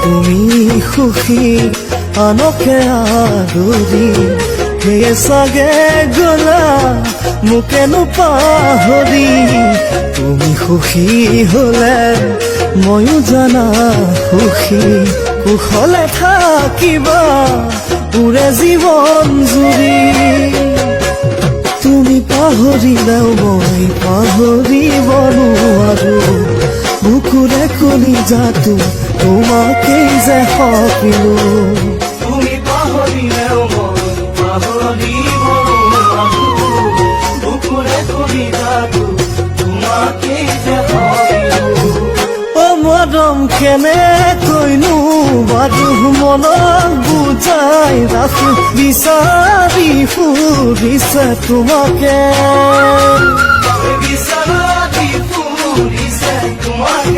তুমি সুখী আনকে আদৰি সেয়ে চাগে গলা মোকেনো পাহৰি তুমি সুখী হলে ময়ো জানা সুখী কুশলে থাকিবা পুৰে জীৱন জুৰি তুমি পাহৰিলেও মই পাহৰিব নোৱাৰো বুকুৰে কলিজাটো তোমাকেই যে সপিলো তুমি পাহৰিলেও মই পাহৰিব নোৱাৰো বুকুৰে কলিজাটো তোমাকেই যে সপিলো অ মৰম কেনেকৈনো বাৰু মনক বুজাই ৰাখো বিচাৰি ফুৰিছে তোমাকে বিচাৰি ফুৰিছে তোমাকে